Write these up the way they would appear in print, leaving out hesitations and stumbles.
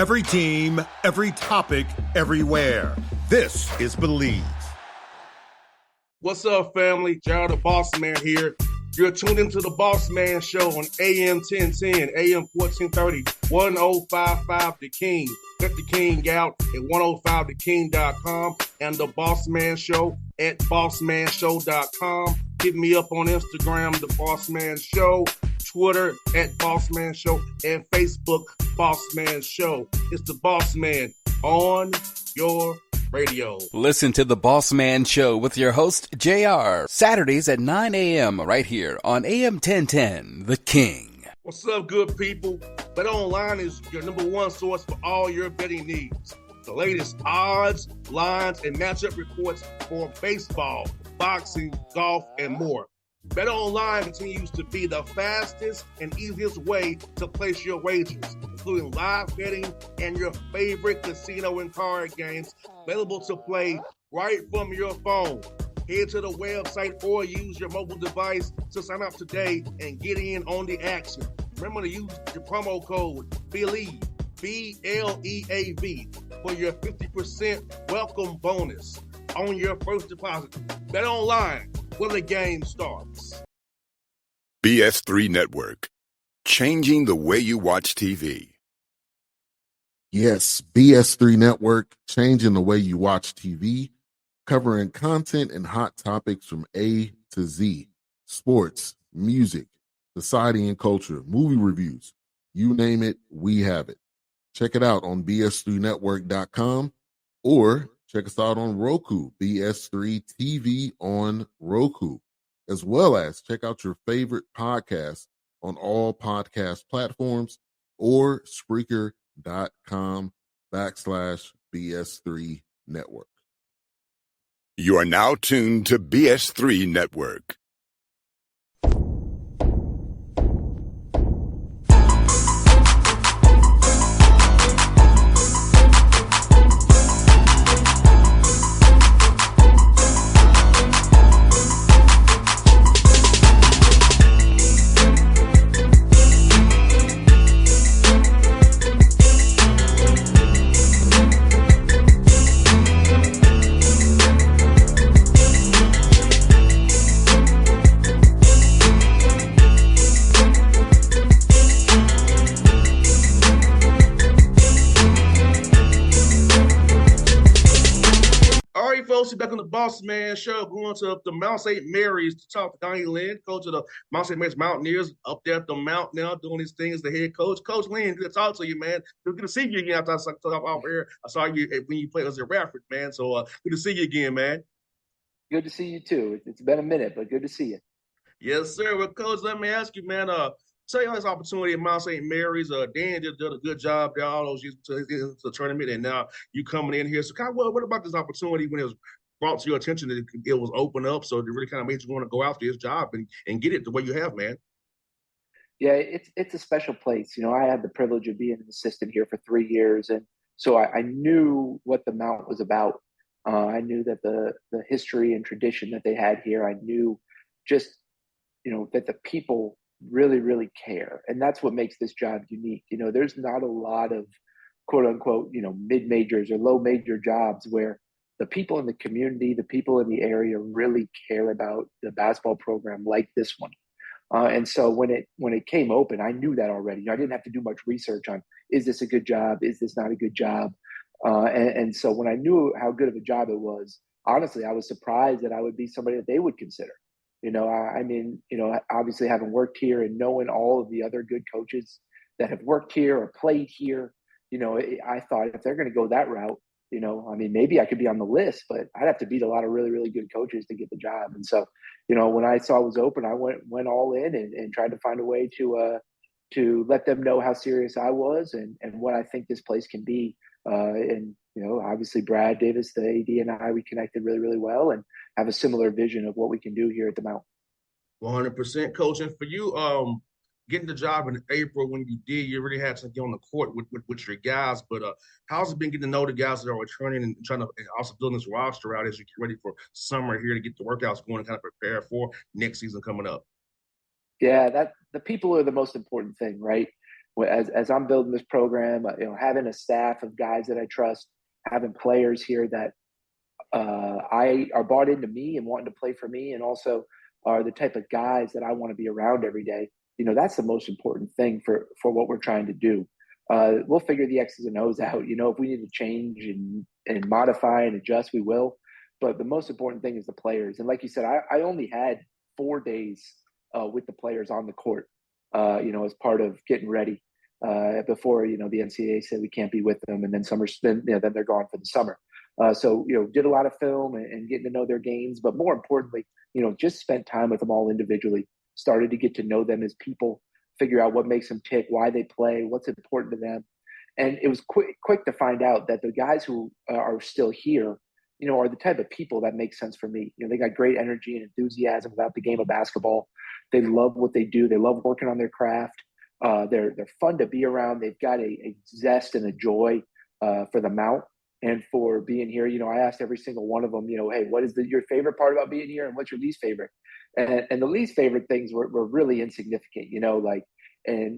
Every team, every topic, everywhere. This is Believe. What's up, family? Gerald the Bossman here. You're tuned into the Bossman Show on AM 1010, AM 1430, 1055 The King. Check The King out at 105theking.com and the Bossman Show at bossmanshow.com. Hit me up on Instagram, The Bossman Show, Twitter at Bossman Show, and Facebook, Bossman Show. It's the Bossman on your radio. Listen to the Bossman Show with your host, JR, Saturdays at 9 a.m. right here on AM 1010, The King. What's up, good people? BetOnline is your number one source for all your betting needs. The latest odds, lines, and matchup reports for baseball, boxing, golf, and more. BetOnline continues to be the fastest and easiest way to place your wagers, including live betting and your favorite casino and card games available to play right from your phone. Head to the website or use your mobile device to sign up today and get in on the action. Remember to use your promo code BELIEVE, B-L-E-A-V, for your 50% welcome bonus on your first deposit. BetOnline, where the game starts. BS3 Network, changing the way you watch TV. Yes, BS3 Network, changing the way you watch TV, covering content and hot topics from A to Z, sports, music, society and culture, movie reviews, you name it, we have it. Check it out on bs3network.com or check us out on Roku, BS3 TV on Roku, as well as check out your favorite podcast on all podcast platforms or Spreaker.com/BS3 Network. You are now tuned to BS3 Network. Back on the Bossman Show, going to the Mount St. Mary's to talk to Donny Lynn, coach of the Mount St. Mary's Mountaineers, up there at the Mount now, doing his thing as the head coach. Coach Lynn, good to talk to you, man. Good to see you again after I talked off air. I saw you when you played as a Radford, man. So good to see you again, man. Good to see you too. It's been a minute, but good to see you. Yes, sir. Well, Coach, let me ask you, man. Tell you this opportunity at Mount St. Mary's. Dan did a good job there all those years to the tournament, and now you coming in here. So, kind of, what about this opportunity when it was brought to your attention that it was open up, so it really kind of made you want to go after his job and get it the way you have, man? Yeah, it's a special place. You know, I had the privilege of being an assistant here for 3 years, and so I knew what the Mount was about. I knew that the history and tradition that they had here. I knew just, you know, that the people really, really care, and that's what makes this job unique. You know, there's not a lot of quote unquote, you know, mid-majors or low-major jobs where the people in the community, the people in the area really care about the basketball program like this one. And so when it came open, I knew that already. You know, I didn't have to do much research on, is this a good job? Is this not a good job? And so when I knew how good of a job it was, honestly, I was surprised that I would be somebody that they would consider. You know, I mean, you know, obviously having worked here and knowing all of the other good coaches that have worked here or played here, you know, I thought if they're going to go that route, you know, I mean, maybe I could be on the list, but I'd have to beat a lot of really, really good coaches to get the job. And so, you know, when I saw it was open, I went all in and tried to find a way to let them know how serious I was and what I think this place can be. And, you know, obviously Brad Davis, the AD, and I, we connected really, really well and have a similar vision of what we can do here at the Mount. 100%, Coach. And for you, getting the job in April when you did, you really had to get on the court with your guys. But how's it been getting to know the guys that are returning and trying to and also building this roster out as you get ready for summer here to get the workouts going and kind of prepare for next season coming up? Yeah, that the people are the most important thing, right? as I'm building this program, having a staff of guys that I trust, having players here that I are bought into me and wanting to play for me, and also are the type of guys that I want to be around every day. That's the most important thing for what we're trying to do. We'll figure the X's and O's out. If we need to change and modify and adjust, we will. But the most important thing is the players. And like you said, I only had 4 days with the players on the court, as part of getting ready before, the NCAA said we can't be with them. And then then they're gone for the summer. So did a lot of film and getting to know their games. But more importantly, just spent time with them all individually, started to get to know them as people, figure out what makes them tick, why they play, what's important to them. And it was quick to find out that the guys who are still here, are the type of people that make sense for me. They got great energy and enthusiasm about the game of basketball. They love what they do. They love working on their craft. They're fun to be around. They've got a zest and a joy for the mount and for being here. I asked every single one of them, hey, what is your favorite part about being here, and what's your least favorite? And the least favorite things were really insignificant,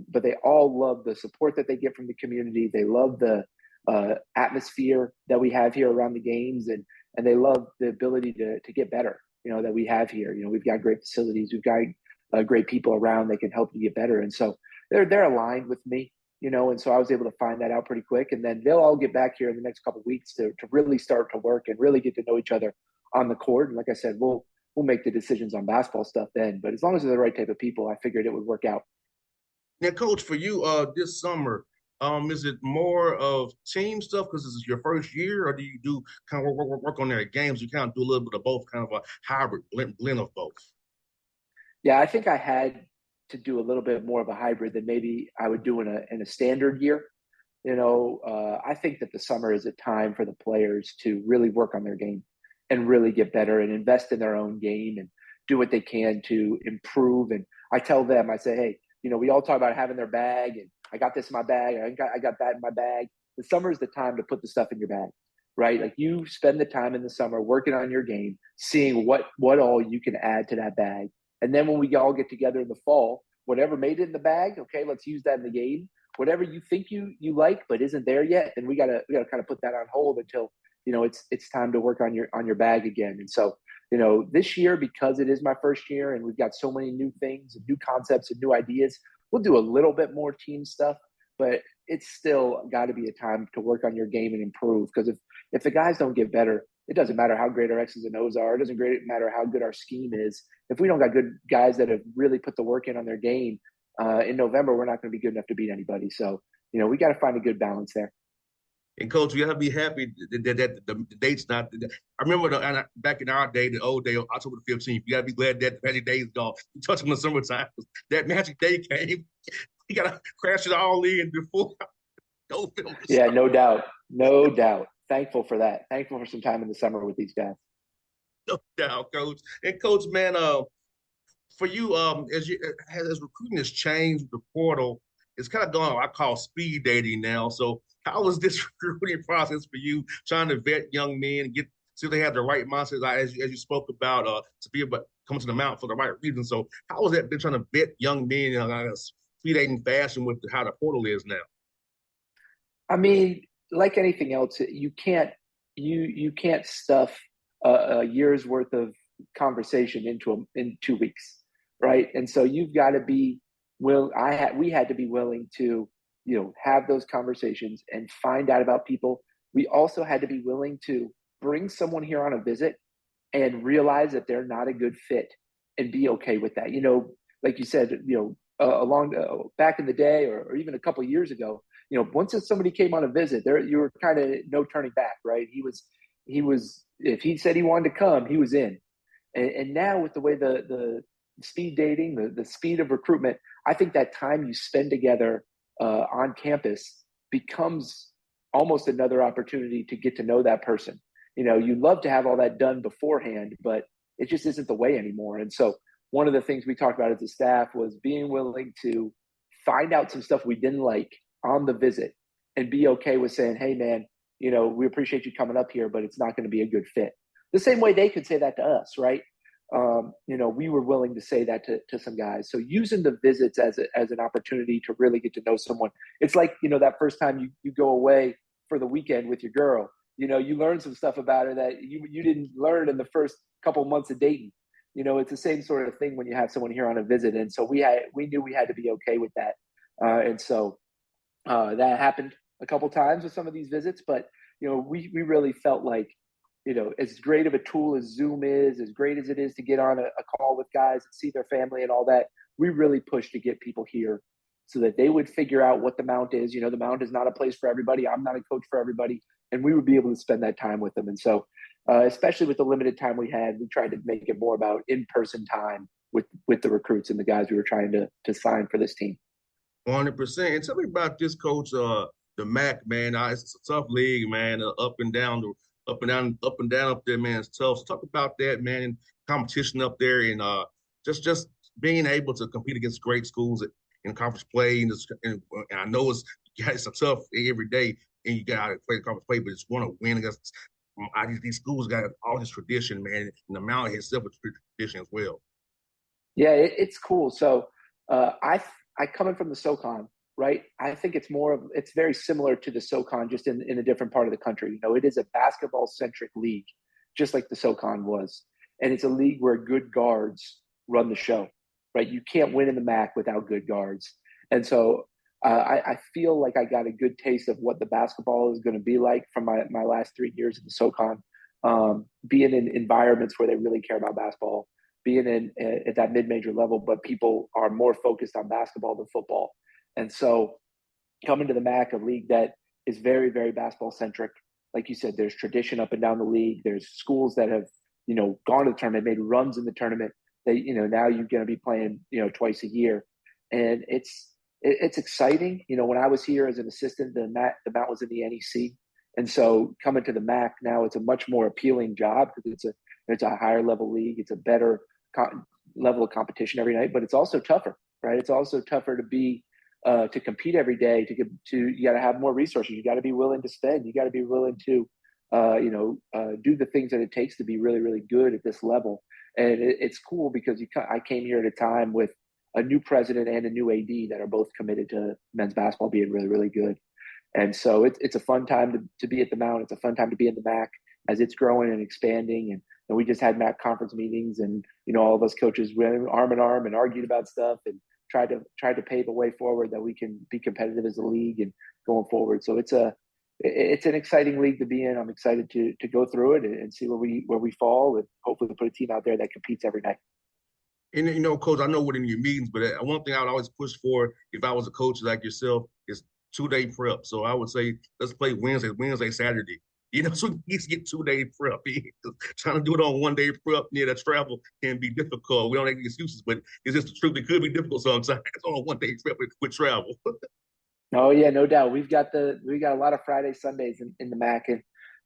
but they all love the support that they get from the community. They love the atmosphere that we have here around the games, and they love the ability to get better, that we have here. We've got great facilities. We've got great people around that can help you get better. And so they're aligned with me, and so I was able to find that out pretty quick. And then they'll all get back here in the next couple of weeks to really start to work and really get to know each other on the court. And like I said, we'll make the decisions on basketball stuff then. But as long as they're the right type of people, I figured it would work out. Now, Coach, for you this summer, is it more of team stuff because this is your first year, or do you do kind of work on their games? You kind of do a little bit of both, kind of a hybrid blend of both. Yeah, I think I had to do a little bit more of a hybrid than maybe I would do in a standard year. I think that the summer is a time for the players to really work on their game and really get better and invest in their own game and do what they can to improve. And I tell them, I say, hey, we all talk about having their bag, and I got this in my bag, I got that in my bag. The summer is the time to put the stuff in your bag, right? Like, you spend the time in the summer working on your game, seeing what all you can add to that bag. And then when we all get together in the fall, whatever made it in the bag, okay, let's use that in the game. Whatever you think you like but isn't there yet, then we gotta kind of put that on hold until it's time to work on your bag again. And so this year, because it is my first year and we've got so many new things and new concepts and new ideas, we'll do a little bit more team stuff, but it's still got to be a time to work on your game and improve. Because if the guys don't get better, it doesn't matter how great our X's and O's are. It doesn't matter how good our scheme is. If we don't got good guys that have really put the work in on their game, in November, we're not going to be good enough to beat anybody. So, we got to find a good balance there. And Coach, we got to be happy that the date's not. I remember back in our day, the old day, October the 15th. You got to be glad that the magic day is gone. You touch on the summertime. That magic day came. You got to crash it all in before. Yeah, no doubt. No doubt. Thankful for that. Thankful for some time in the summer with these guys. No doubt, Coach. And Coach, man, for you, as recruiting has changed, the portal, it's kind of going, I call speed dating now. So how was this recruiting process for you, trying to vet young men and see if they have the right mindset, as you spoke about, to be able to come to the mountain for the right reason? So how has that been, trying to vet young men in a speed dating fashion with how the portal is now? I mean, like anything else, you can't stuff a year's worth of conversation in 2 weeks, right? And so you've got to be we had to be willing to have those conversations and find out about people. We also had to be willing to bring someone here on a visit and realize that they're not a good fit and be okay with that. Like you said, back in the day, or even a couple of years ago, once somebody came on a visit, you were kind of no turning back, right? He was, if he said he wanted to come, he was in. And now with the way the speed dating, the speed of recruitment, I think that time you spend together on campus becomes almost another opportunity to get to know that person. You'd love to have all that done beforehand, but it just isn't the way anymore. And so one of the things we talked about as a staff was being willing to find out some stuff we didn't like on the visit and be okay with saying, hey man, we appreciate you coming up here, but it's not going to be a good fit. The same way they could say that to us, right? we were willing to say that to some guys. So using the visits as an opportunity to really get to know someone. It's like, that first time you go away for the weekend with your girl, you learn some stuff about her that you didn't learn in the first couple months of dating. It's the same sort of thing when you have someone here on a visit. And so we knew we had to be okay with that. And so that happened a couple times with some of these visits, but, we really felt like, as great of a tool as Zoom is, as great as it is to get on a call with guys and see their family and all that, we really pushed to get people here so that they would figure out what the Mount is. The Mount is not a place for everybody. I'm not a coach for everybody. And we would be able to spend that time with them. And so, especially with the limited time we had, we tried to make it more about in-person time with the recruits and the guys we were trying to sign for this team. 100%. And tell me about this, Coach, the MAC, man. It's a tough league, man. Up and down up there, man. It's tough. So talk about that, man, and competition up there, and just being able to compete against great schools in conference play. And I know it's a tough every day, and you got to play the conference play, but just want to win against these schools. Got all this tradition, man, and the Mount itself is tradition as well. Yeah, it's cool. So I coming from the SoCon, right? I think it's very similar to the SoCon, just in a different part of the country. It is a basketball-centric league, just like the SoCon was. And it's a league where good guards run the show, right? You can't win in the MAC without good guards. And so I feel like I got a good taste of what the basketball is going to be like from my last 3 years in the SoCon, being in environments where they really care about basketball, being at that mid-major level, but people are more focused on basketball than football. And so coming to the MAC, a league that is very, very basketball-centric, like you said, there's tradition up and down the league. There's schools that have, gone to the tournament, made runs in the tournament. They, now you're going to be playing, twice a year. And it's exciting. When I was here as an assistant, the Mount was in the NEC. And so coming to the MAC now, it's a much more appealing job because it's a higher level league. It's a better level of competition every night, but it's also tougher, right? It's also tougher to compete every day. You got to have more resources. You got to be willing to spend. You got to be willing to, do the things that it takes to be really, really good at this level. And it's cool because I came here at a time with a new president and a new AD that are both committed to men's basketball being really, really good. And so it's a fun time to be at the Mount. It's a fun time to be in the MAC as it's growing and expanding. And we just had MAC conference meetings, and all of us coaches went arm in arm and argued about stuff and tried to pave a way forward that we can be competitive as a league and going forward. So it's an exciting league to be in. I'm excited to go through it and see where we fall, and hopefully put a team out there that competes every night. And Coach, I know what in your meetings, but one thing I would always push for if I was a coach like yourself is 2-day prep. So I would say let's play Wednesday, Saturday. So you get 2-day prep. Trying to do it on 1-day prep near that travel can be difficult. We don't make excuses, but it's just the truth. It could be difficult sometimes on a 1-day prep with travel. Oh yeah, no doubt. We got a lot of Friday, Sundays in the MAC,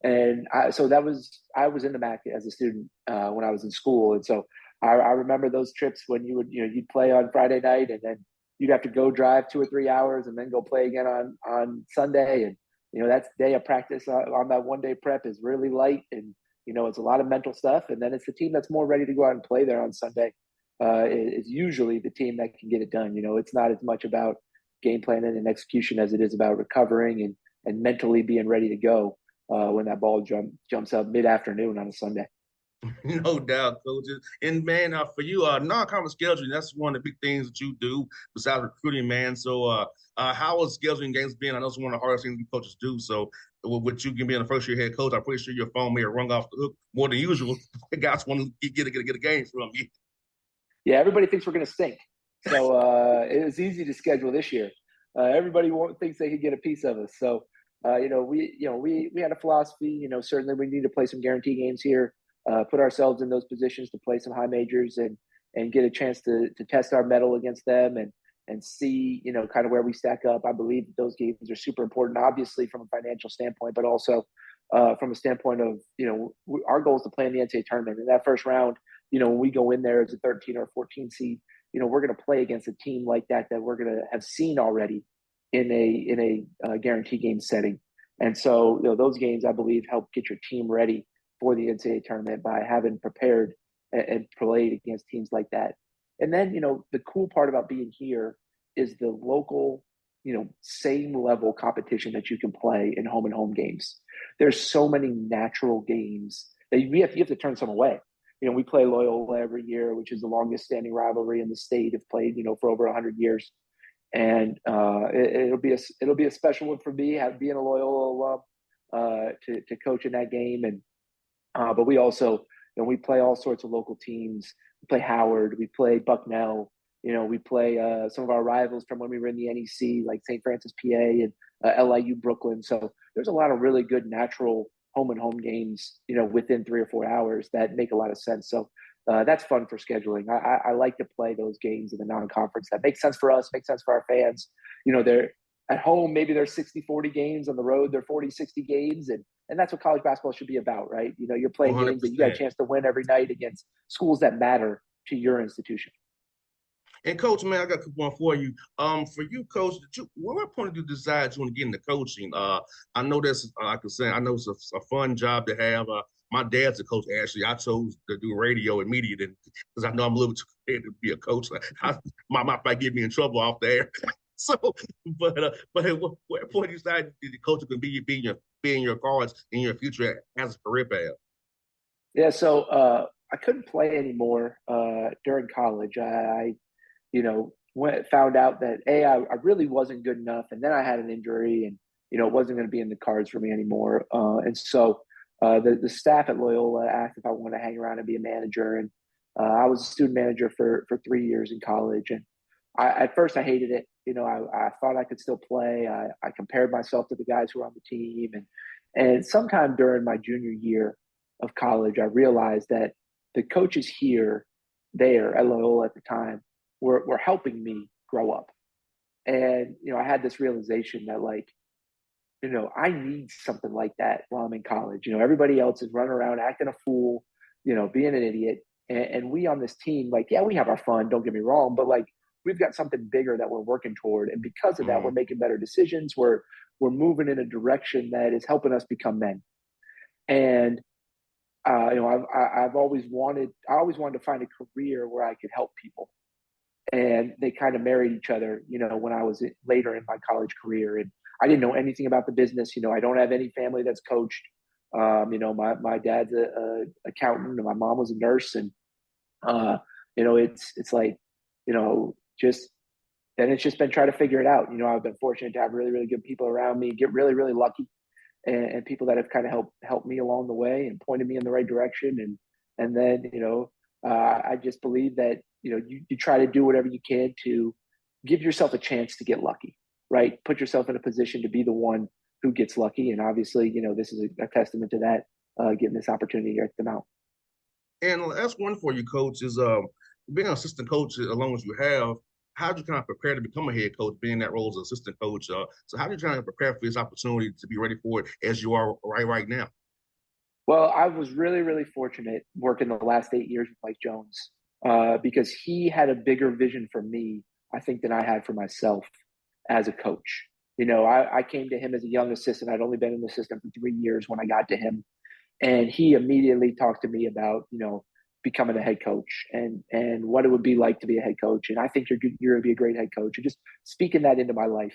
and I was in the MAC as a student when I was in school, and so I remember those trips when you'd play on Friday night, and then you'd have to go drive 2 or 3 hours, and then go play again on Sunday, and that day of practice on that 1-day prep is really light, and it's a lot of mental stuff, and then it's the team that's more ready to go out and play there on Sunday. Is usually the team that can get it done. It's not as much about game planning and execution as it is about recovering and mentally being ready to go when that ball jumps up mid-afternoon on a Sunday. No doubt, coaches. And man, for you, non-conference scheduling, that's one of the big things that you do besides recruiting, man. So how is scheduling games been? I know it's one of the hardest things coaches do. So with you being a first-year head coach, I'm pretty sure your phone may have rung off the hook more than usual. The guys want to get a game from you. Yeah, everybody thinks we're going to stink. So it was easy to schedule this year. Everybody thinks they could get a piece of us. So we had a philosophy. Certainly we need to play some guarantee games here. Put ourselves in those positions to play some high majors and get a chance to test our mettle against them and see, kind of where we stack up. I believe that those games are super important, obviously from a financial standpoint, but also from a standpoint of, our goal is to play in the NCAA tournament. In that first round, when we go in there as a 13 or 14 seed, we're going to play against a team like that we're going to have seen already in a guarantee game setting. And so, those games, I believe, help get your team ready for the NCAA tournament by having prepared and played against teams like that. And then, the cool part about being here is the local, same level competition that you can play in home and home games. There's so many natural games that you have to turn some away. We play Loyola every year, which is the longest standing rivalry in the state. Have played, for over 100 years. And it'll be a special one for me, being a Loyola alum, to coach in that game. And but we also, we play all sorts of local teams. We play Howard, we play Bucknell. We play some of our rivals from when we were in the NEC, like St. Francis, PA, and LIU Brooklyn. So there's a lot of really good natural home and home games, within 3 or 4 hours that make a lot of sense. So that's fun for scheduling. I like to play those games in the non-conference. That makes sense for us, makes sense for our fans. They're at home, maybe they're 60-40 games. On the road, they're 40-60 games. And that's what college basketball should be about, right? You're playing 100%. games that you got a chance to win every night against schools that matter to your institution. And Coach, man, I got one for you. For you, Coach, what point did you decide you want to get into coaching? I know that's, like I said, I know it's a fun job to have. My dad's a coach. Actually, I chose to do radio and media because I know I'm a little too scared to be a coach. My mouth might get me in trouble off the air. So, but at what point you decided the coach could be in your cards in your future as a career path? Yeah, so I couldn't play anymore during college. I found out that I really wasn't good enough, and then I had an injury, and it wasn't going to be in the cards for me anymore. And so the staff at Loyola asked if I wanted to hang around and be a manager, and I was a student manager for 3 years in college, and at first I hated it. I thought I could still play. I compared myself to the guys who were on the team, and sometime during my junior year of college, I realized that the coaches there at Loyola at the time were helping me grow up. And, I had this realization that I need something like that while I'm in college. Everybody else is running around acting a fool, being an idiot. And we on this team, we have our fun, don't get me wrong, but we've got something bigger that we're working toward. And because of that, we're making better decisions. We're moving in a direction that is helping us become men. And, I've always wanted to find a career where I could help people. And they kind of married each other, when I was later in my college career. And I didn't know anything about the business. I don't have any family that's coached. My dad's a accountant and my mom was a nurse. And, it's like, just, then it's just been trying to figure it out. I've been fortunate to have really, really good people around me, get really, really lucky, and people that have kind of helped me along the way and pointed me in the right direction. And then, I just believe that, you try to do whatever you can to give yourself a chance to get lucky, right? Put yourself in a position to be the one who gets lucky. And obviously, this is a testament to that, getting this opportunity here at the Mount. And last one for you, Coach, is being an assistant coach as long as you have, how did you kind of prepare to become a head coach, being in that role as an assistant coach? So how did you kind of prepare for this opportunity to be ready for it as you are right now? Well, I was really, really fortunate working the last 8 years with Mike Jones because he had a bigger vision for me, I think, than I had for myself as a coach. I came to him as a young assistant. I'd only been an assistant for 3 years when I got to him. And he immediately talked to me about, becoming a head coach and what it would be like to be a head coach. And I think you're going to be a great head coach. And just speaking that into my life.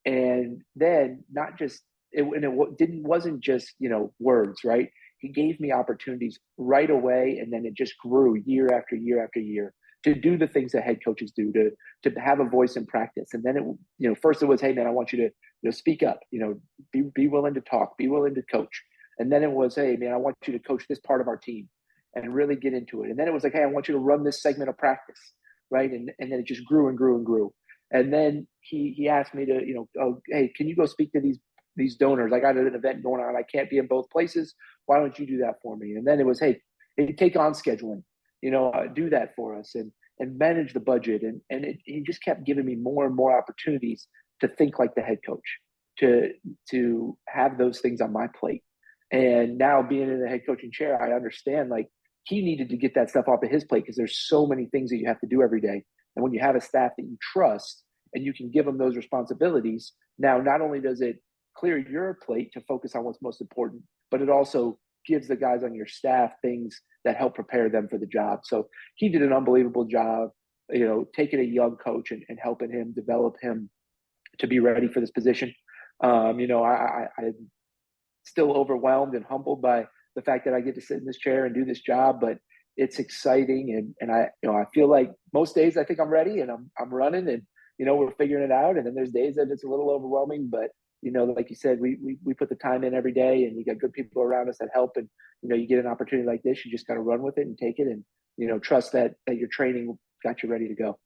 And then not just, wasn't just, words, right? He gave me opportunities right away. And then it just grew year after year after year to do the things that head coaches do, to have a voice in practice. And then first it was, hey man, I want you to speak up, be willing to talk, be willing to coach. And then it was, hey man, I want you to coach this part of our team and really get into it. And then it was like, hey, I want you to run this segment of practice, right? And then it just grew and grew and grew. And then he asked me to, oh, hey, can you go speak to these donors? I got an event going on. I can't be in both places. Why don't you do that for me? And then it was, hey, take on scheduling, do that for us and manage the budget. And he just kept giving me more and more opportunities to think like the head coach, to have those things on my plate. And now being in the head coaching chair, I understand he needed to get that stuff off of his plate because there's so many things that you have to do every day. And when you have a staff that you trust and you can give them those responsibilities, now not only does it clear your plate to focus on what's most important, but it also gives the guys on your staff things that help prepare them for the job. So he did an unbelievable job, taking a young coach and helping him develop him to be ready for this position. I'm still overwhelmed and humbled by the fact that I get to sit in this chair and do this job, but it's exciting. And I feel like most days I think I'm ready and I'm running and, we're figuring it out. And then there's days that it's a little overwhelming, but like you said, we put the time in every day and we got good people around us that help. And, you get an opportunity like this, you just got to run with it and take it and, trust that your training got you ready to go.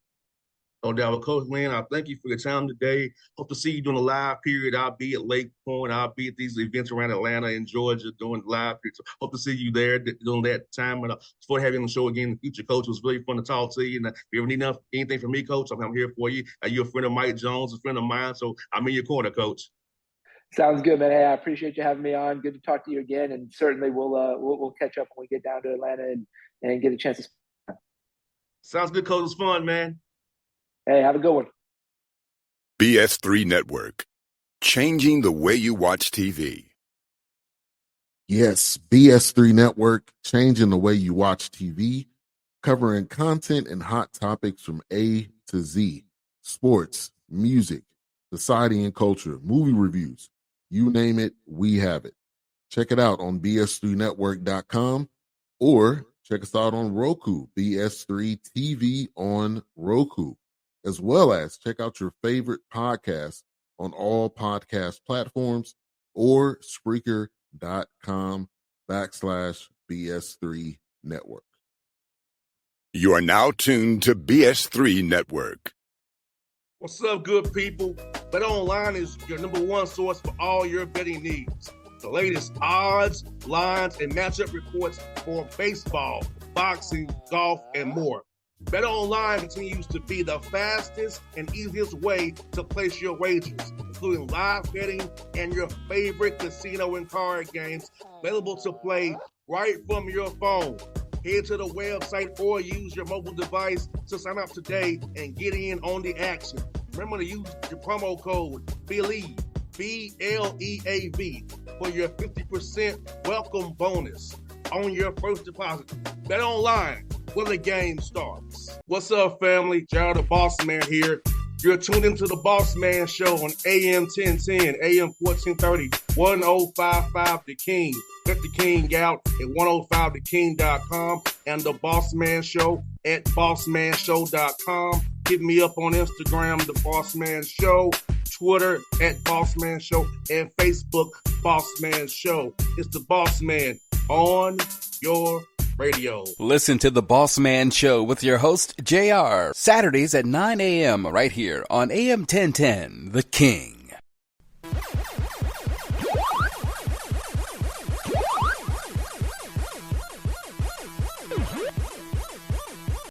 No doubt. Well, Coach Lynn, I thank you for your time today. Hope to see you during the live period. I'll be at Lake Point. I'll be at these events around Atlanta and Georgia doing the live period. So hope to see you there during that time. And before having you on the show again in the future, Coach, it was really fun to talk to you. And if you ever need anything from me, Coach, I'm here for you. You're a friend of Mike Jones, a friend of mine. So I'm in your corner, Coach. Sounds good, man. Hey, I appreciate you having me on. Good to talk to you again. And certainly we'll catch up when we get down to Atlanta and get a chance to. Sounds good, Coach. It was fun, man. Hey, have a good one. BS3 Network, changing the way you watch TV. Yes, BS3 Network, changing the way you watch TV, covering content and hot topics from A to Z, sports, music, society and culture, movie reviews, you name it, we have it. Check it out on bs3network.com or check us out on Roku, BS3 TV on Roku, as well as check out your favorite podcast on all podcast platforms or Spreaker.com/BS3 Network. You are now tuned to BS3 Network. What's up, good people? Bet Online is your number one source for all your betting needs. The latest odds, lines, and matchup reports for baseball, boxing, golf, and more. Bet Online continues to be the fastest and easiest way to place your wagers, including live betting and your favorite casino and card games available to play right from your phone. Head to the website or use your mobile device to sign up today and get in on the action. Remember to use your promo code BELIEVE, BLEAV, for your 50% welcome bonus on your first deposit. Bet Online, where the game starts. What's up, family? Jared the Bossman here. You're tuned into the Bossman Show on AM 1010, AM 1430, 1055 The King. Check The King out at 105theking.com and the Bossman Show at bossmanshow.com. Hit me up on Instagram, The Bossman Show, Twitter at Bossman Show, and Facebook, Bossman Show. It's the Bossman on your radio. Listen to The Bossman Show with your host, JR, Saturdays at 9 a.m. right here on AM 1010, The King.